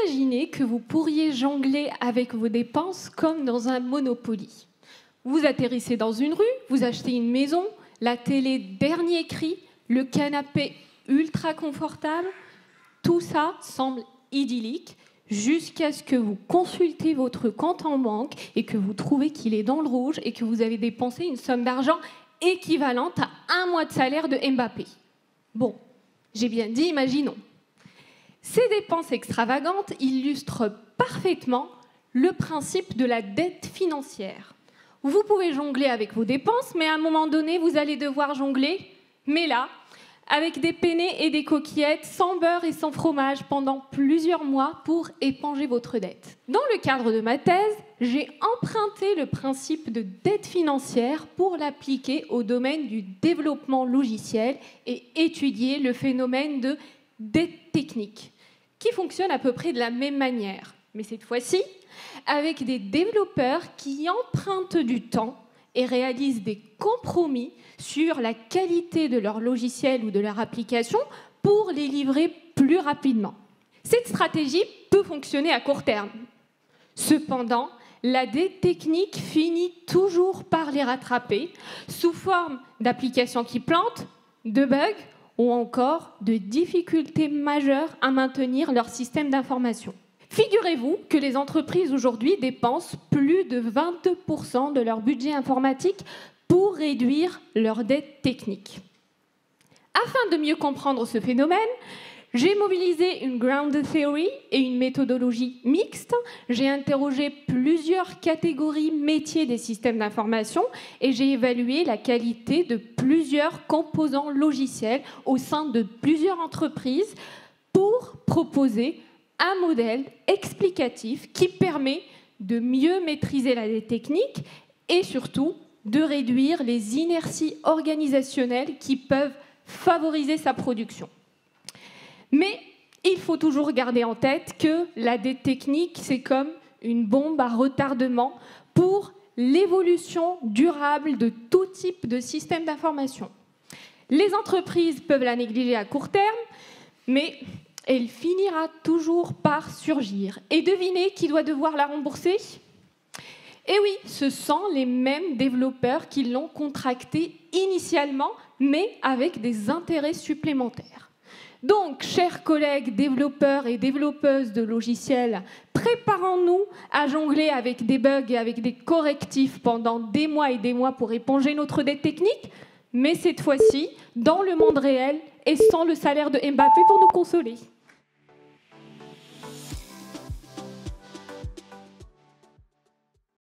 Imaginez que vous pourriez jongler avec vos dépenses comme dans un Monopoly. Vous atterrissez dans une rue, vous achetez une maison, la télé dernier cri, le canapé ultra confortable. Tout ça semble idyllique jusqu'à ce que vous consultez votre compte en banque et que vous trouvez qu'il est dans le rouge et que vous avez dépensé une somme d'argent équivalente à un mois de salaire de Mbappé. Bon, j'ai bien dit, imaginons. Ces dépenses extravagantes illustrent parfaitement le principe de la dette financière. Vous pouvez jongler avec vos dépenses, mais à un moment donné, vous allez devoir jongler, mais là, avec des penne et des coquillettes, sans beurre et sans fromage pendant plusieurs mois pour éponger votre dette. Dans le cadre de ma thèse, j'ai emprunté le principe de dette financière pour l'appliquer au domaine du développement logiciel et étudier le phénomène de dette technique, qui fonctionne à peu près de la même manière, mais cette fois-ci, avec des développeurs qui empruntent du temps et réalisent des compromis sur la qualité de leur logiciel ou de leur application pour les livrer plus rapidement. Cette stratégie peut fonctionner à court terme. Cependant, la dette technique finit toujours par les rattraper sous forme d'applications qui plantent, de bugs ou encore de difficultés majeures à maintenir leur système d'information. Figurez-vous que les entreprises aujourd'hui dépensent plus de 22% de leur budget informatique pour réduire leur dette technique. Afin de mieux comprendre ce phénomène, j'ai mobilisé une ground theory et une méthodologie mixte. J'ai interrogé plusieurs catégories métiers des systèmes d'information et j'ai évalué la qualité de plusieurs composants logiciels au sein de plusieurs entreprises pour proposer un modèle explicatif qui permet de mieux maîtriser la dette technique et surtout de réduire les inerties organisationnelles qui peuvent favoriser sa production. Mais il faut toujours garder en tête que la dette technique, c'est comme une bombe à retardement pour l'évolution durable de tout type de système d'information. Les entreprises peuvent la négliger à court terme, mais elle finira toujours par surgir. Et devinez qui doit devoir la rembourser ? Eh oui, ce sont les mêmes développeurs qui l'ont contractée initialement, mais avec des intérêts supplémentaires. Donc, chers collègues développeurs et développeuses de logiciels, préparons-nous à jongler avec des bugs et avec des correctifs pendant des mois et des mois pour éponger notre dette technique, mais cette fois-ci, dans le monde réel et sans le salaire de Mbappé pour nous consoler.